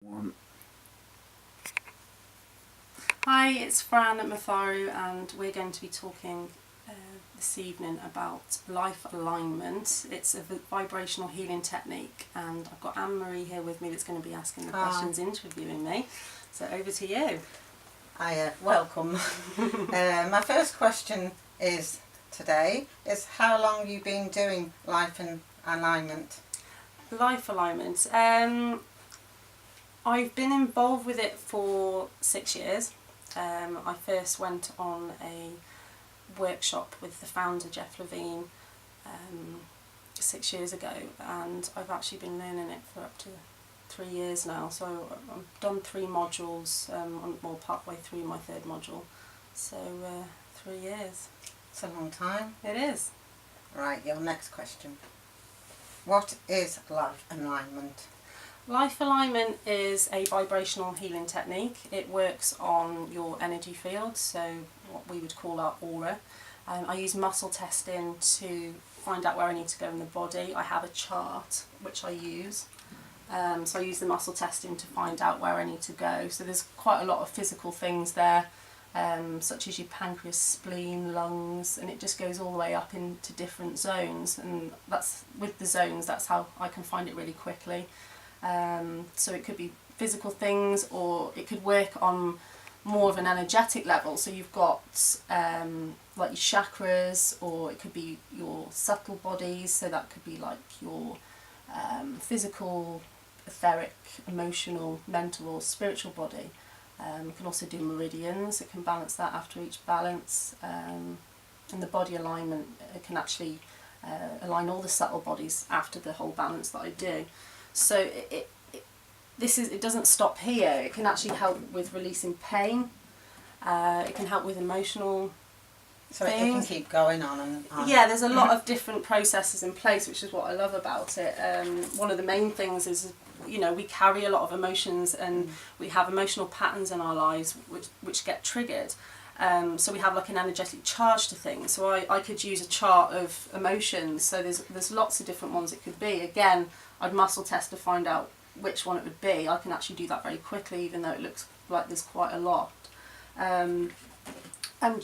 One. Hi, it's Fran Matharu and we're going to be talking this evening about life alignment. It's a vibrational healing technique and I've got Ann-Marie here with me that's going to be asking the questions, interviewing me. So over to you. Hi, welcome. My first question today is how long have you been doing life and alignment? Life alignment. I've been involved with it for 6 years. I first went on a workshop with the founder Jeff Levine 6 years ago, and I've actually been learning it for up to 3 years now. So I've done 3 modules. I'm partway through my 3rd module. So 3 years. It's a long time. It is. Right, your next question. What is life alignment? Life alignment is a vibrational healing technique. It works on your energy field, so what we would call our aura. I use muscle testing to find out where I need to go in the body. I have a chart which I use. So I use the muscle testing to find out where I need to go. So there's quite a lot of physical things there, such as your pancreas, spleen, lungs, and it just goes all the way up into different zones. And that's with the zones, that's how I can find it really quickly. So it could be physical things, or it could work on more of an energetic level. So you've got like your chakras, or it could be your subtle bodies. So that could be like your physical, etheric, emotional, mental or spiritual body. You can also do meridians. It can balance that after each balance. And the body alignment, it can actually align all the subtle bodies after the whole balance that I do. So it doesn't stop here. It can actually help with releasing pain. It can help with emotional things. It can keep going on and on. Yeah, there's a lot of different processes in place, which is what I love about it. One of the main things is, we carry a lot of emotions, and we have emotional patterns in our lives which get triggered. So we have like an energetic charge to things. So I could use a chart of emotions. So there's lots of different ones it could be. Again, I'd muscle test to find out which one it would be. I can actually do that very quickly, even though it looks like there's quite a lot. And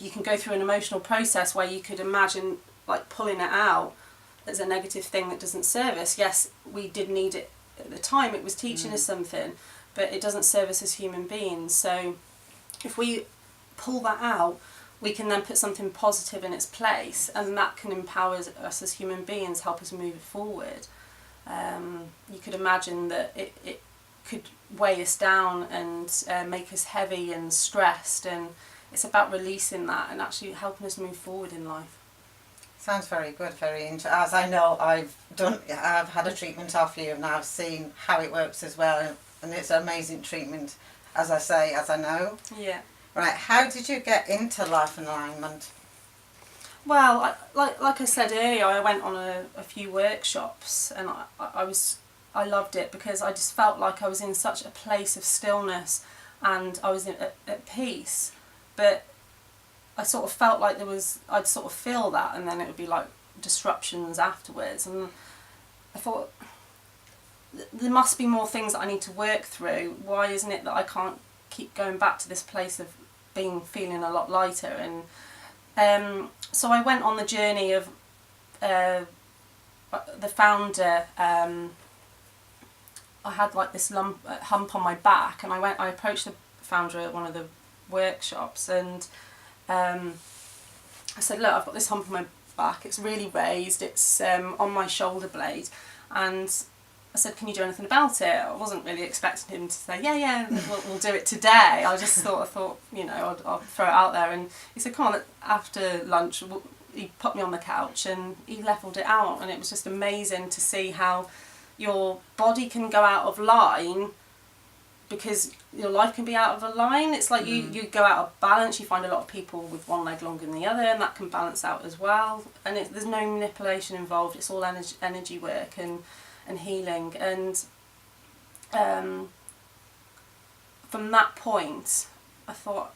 you can go through an emotional process where you could imagine like pulling it out as a negative thing that doesn't serve us. Yes, we did need it at the time. It was teaching us something, but it doesn't serve us as human beings. So if we pull that out, we can then put something positive in its place, and that can empower us as human beings, help us move forward. You could imagine that it could weigh us down and make us heavy and stressed, and it's about releasing that and actually helping us move forward in life. Sounds very good, very interesting. As I know, I've had a treatment off you, and I've seen how it works as well, and it's an amazing treatment, as I know. Yeah. Right, how did you get into life and alignment? Well, like I said earlier, I went on a few workshops, and I loved it because I just felt like I was in such a place of stillness, and I was at peace. But I sort of felt like I'd sort of feel that, and then it would be like disruptions afterwards. And I thought, there must be more things that I need to work through. Why isn't it that I can't keep going back to this place of feeling a lot lighter? And so I went on the journey of the founder. I had like this hump on my back, and I approached the founder at one of the workshops, and I said, look, I've got this hump on my back, it's really raised, it's on my shoulder blade, and I said, can you do anything about it? I wasn't really expecting him to say, yeah, we'll do it today. I just thought, I'll throw it out there. And he said, come on, after lunch. He put me on the couch and he leveled it out, and it was just amazing to see how your body can go out of line because your life can be out of a line. It's like you go out of balance. You find a lot of people with one leg longer than the other, and that can balance out as well. And there's no manipulation involved. It's all energy work and healing. And from that point, I thought,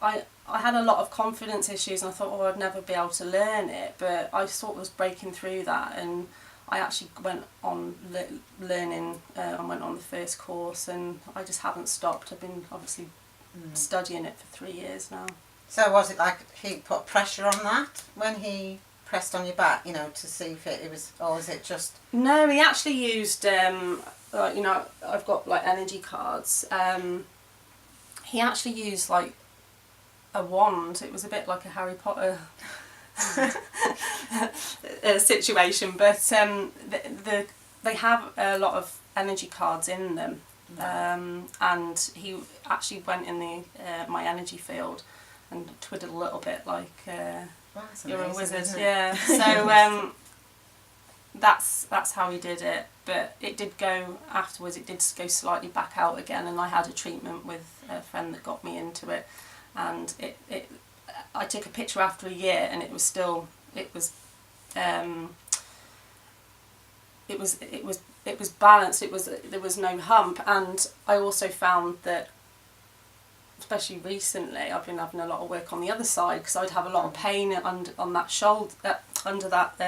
I had a lot of confidence issues, and I thought, I'd never be able to learn it, but I sort of was breaking through that, and I actually went on learning and went on the first course, and I just haven't stopped. I've been obviously studying it for 3 years now. So was it like he put pressure on that when he pressed on your back, you know, to see if it was, or was it just... No, he actually used, like, you know, I've got like energy cards. He actually used like a wand. It was a bit like a Harry Potter situation, but they have a lot of energy cards in them, and he actually went in the my energy field and twiddled a little bit like you're a wizard, yeah. So that's how he did it, but it did go afterwards. It did go slightly back out again, and I had a treatment with a friend that got me into it, and I took a picture after a year, and it was balanced. There was no hump, and I also found that, especially recently, I've been having a lot of work on the other side, because I'd have a lot of pain on that shoulder, under that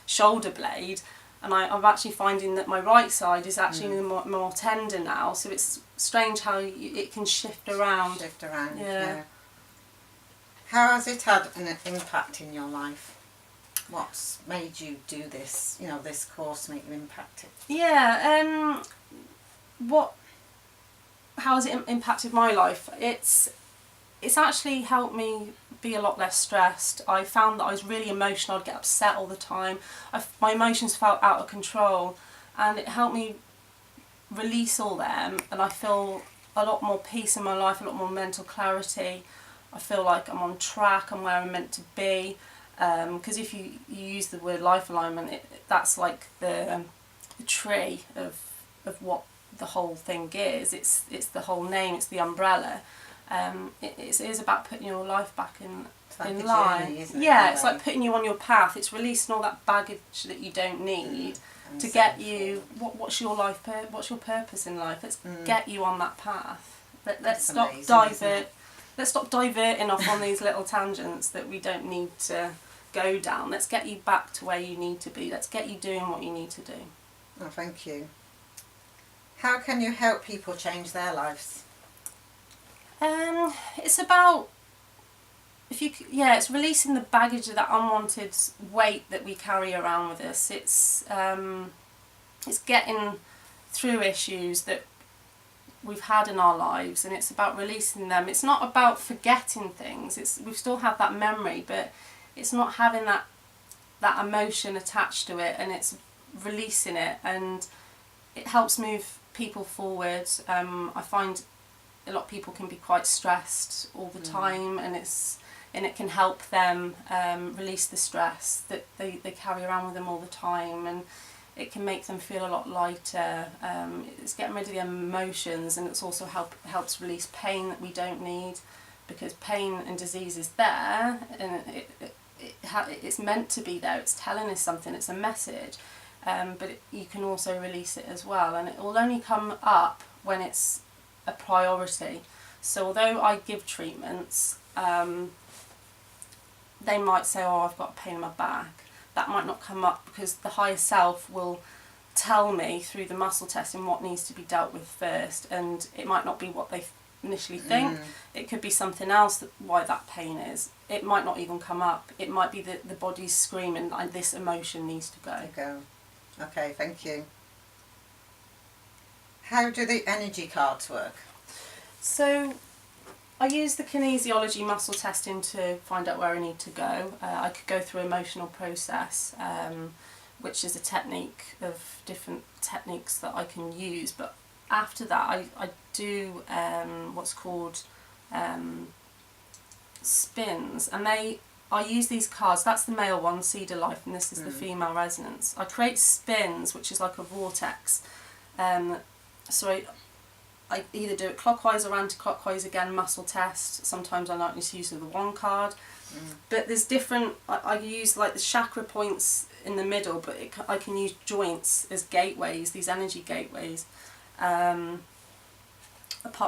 shoulder blade, and I'm actually finding that my right side is actually more tender now. So it's strange how it can shift around. Yeah. How has it had an impact in your life? What's made you do this? You know, this course make you impact it? Yeah. How has it impacted my life? It's actually helped me be a lot less stressed. I found that I was really emotional. I'd get upset all the time. My emotions felt out of control, and it helped me release all them, and I feel a lot more peace in my life, a lot more mental clarity. I feel like I'm on track, I'm where I'm meant to be, because if you use the word life alignment, that's like the tree of what the whole thing is. It's the whole name, it's the umbrella. It is about putting your life back in line. Journey, isn't it? Yeah, it's like putting you on your path. It's releasing all that baggage that you don't need to get you. What's your life? What's your purpose in life? Let's get you on that path. Let's stop Let's stop diverting off on these little tangents that we don't need to go down. Let's get you back to where you need to be. Let's get you doing what you need to do. Oh, thank you. How can you help people change their lives? It's about, it's releasing the baggage of that unwanted weight that we carry around with us. It's getting through issues that we've had in our lives, and it's about releasing them. It's not about forgetting things. We still have that memory, but it's not having that emotion attached to it, and it's releasing it, and it helps move people forward. I find a lot of people can be quite stressed all the time, and it can help them release the stress that they carry around with them all the time, and it can make them feel a lot lighter. It's getting rid of the emotions, and it's also helps release pain that we don't need, because pain and disease is there, and it's meant to be there. It's telling us something. It's a message, but you can also release it as well, and it will only come up when it's a priority. So although I give treatments, they might say, oh, I've got a pain in my back. That might not come up, because the higher self will tell me through the muscle testing what needs to be dealt with first, and it might not be what they initially think. It could be something else why that pain is. It might not even come up. It might be that the body's screaming, like, this emotion needs to go. Okay, thank you. How do the energy cards work? So I use the kinesiology muscle testing to find out where I need to go. I could go through emotional process, which is a technique of different techniques that I can use. But after that, I do what's called spins, and I use these cards. That's the male one, Cedar Life, and this is the female resonance. I create spins, which is like a vortex. So I either do it clockwise or anti-clockwise, again, muscle test. Sometimes I like to use the one card. But there's different, I use like the chakra points in the middle, but I can use joints as gateways, these energy gateways. Apart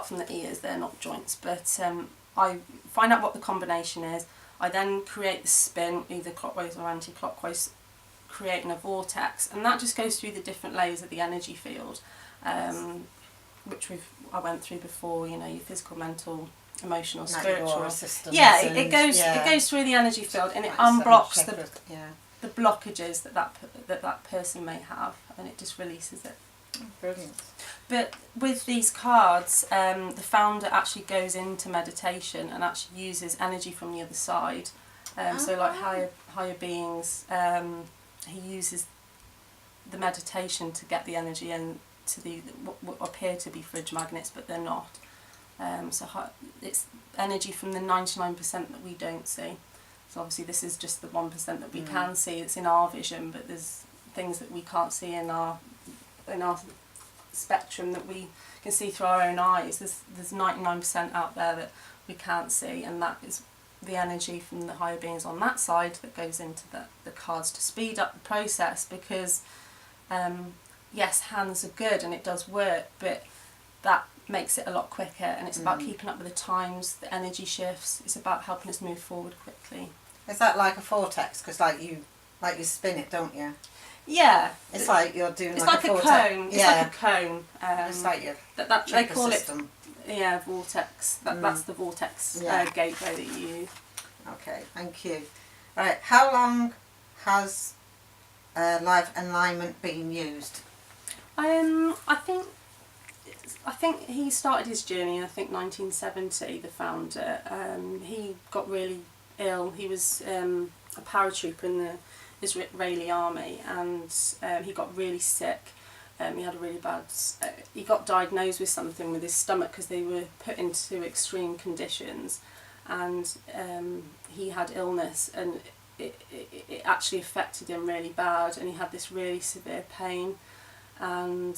from the ears, they're not joints, but I find out what the combination is. I then create the spin, either clockwise or anti-clockwise, creating a vortex, and that just goes through the different layers of the energy field, which I went through before. You know, your physical, mental, emotional, spiritual. Yeah, it goes through the energy field, and it unblocks the blockages that person may have, and it just releases it. Oh, brilliant. But with these cards, the founder actually goes into meditation and actually uses energy from the other side. So like higher beings, he uses the meditation to get the energy into what appear to be fridge magnets, but they're not. So it's energy from the 99% that we don't see. So obviously this is just the 1% that we can see. It's in our vision, but there's things that we can't see in our spectrum that we can see through our own eyes. There's 99% out there that we can't see, and that is the energy from the higher beings on that side that goes into the cards to speed up the process, because yes, hands are good and it does work, but that makes it a lot quicker, and it's about keeping up with the times, the energy shifts. It's about helping us move forward quickly. Is that like a vortex? Because like you spin it, don't you? Yeah, it's like you're doing. It's like a cone. It's like a cone. It's like your they call system. It vortex. That's the vortex gateway that you use. Okay, thank you. Right, how long has live alignment been used? I think he started his journey in 1970. The founder. He got really ill. He was a paratrooper in the Israeli army, and he got really sick. He had a really bad. He got diagnosed with something with his stomach because they were put into extreme conditions, and he had illness, and it actually affected him really bad, and he had this really severe pain, and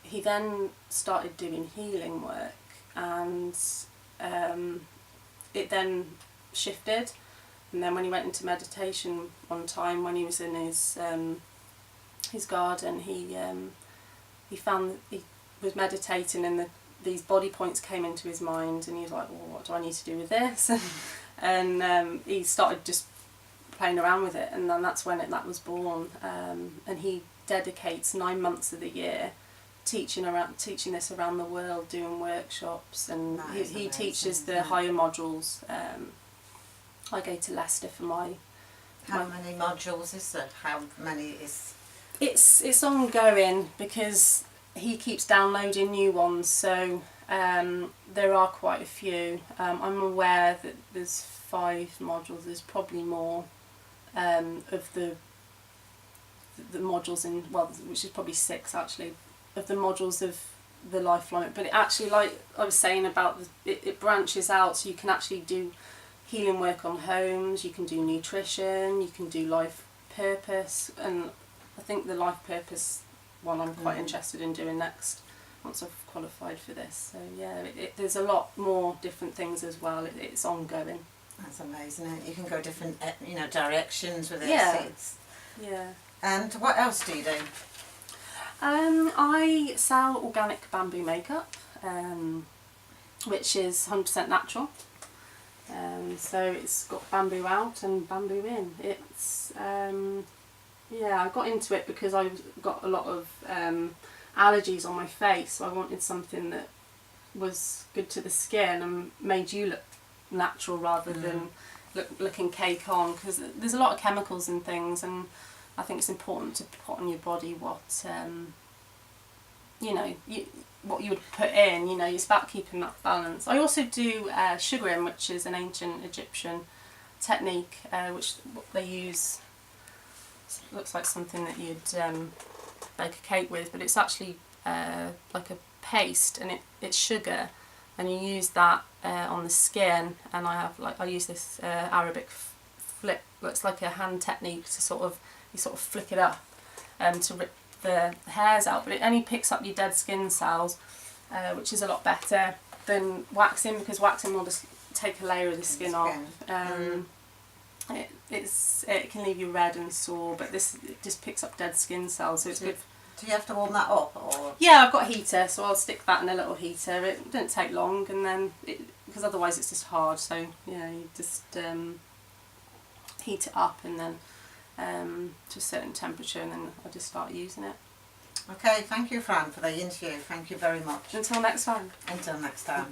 he then started doing healing work, and it then shifted. And then when he went into meditation one time, when he was in his garden, he found that he was meditating, and these body points came into his mind, and he was like, well, what do I need to do with this? And he started just playing around with it, and then that's when that was born. And he dedicates 9 months of the year teaching this around the world, doing workshops, and he teaches the higher modules. I go to Leicester for my... How many modules is there? How many is... It's ongoing, because he keeps downloading new ones, so there are quite a few. I'm aware that there's 5 modules. There's probably more of the modules in, well, which is probably 6 actually, of the modules of the lifeline. But it actually, like I was saying about, it branches out, so you can actually do healing work on homes, you can do nutrition, you can do life purpose, and I think the life purpose one I'm quite interested in doing next once I've qualified for this. So yeah, there's a lot more different things as well. It's ongoing. That's amazing. You can go different directions with it. Yeah. And what else do you do? I sell organic bamboo makeup, which is 100% natural. So it's got bamboo out and bamboo in. It's I got into it because I got a lot of allergies on my face, so I wanted something that was good to the skin and made you look natural rather than looking cake on, because there's a lot of chemicals and things, and I think it's important to put on your body what what you would put in. It's about keeping that balance. I also do sugaring, which is an ancient Egyptian technique, which they use. Looks like something that you'd bake a cake with, but it's actually like a paste, and it's sugar, and you use that on the skin. And I use this Arabic flip. Looks like a hand technique to you flick it up to rip the hairs out, but it only picks up your dead skin cells, which is a lot better than waxing, because waxing will just take a layer of the skin off. It can leave you red and sore, but it just picks up dead skin cells, so it's good. Do you have to warm that up, or? Yeah, I've got a heater, so I'll stick that in a little heater. It doesn't take long, and then because otherwise it's just hard. So you just heat it up, and then to a certain temperature, and then I just start using it. Okay, thank you, Fran, for the interview. Thank you very much. Until next time. Until next time.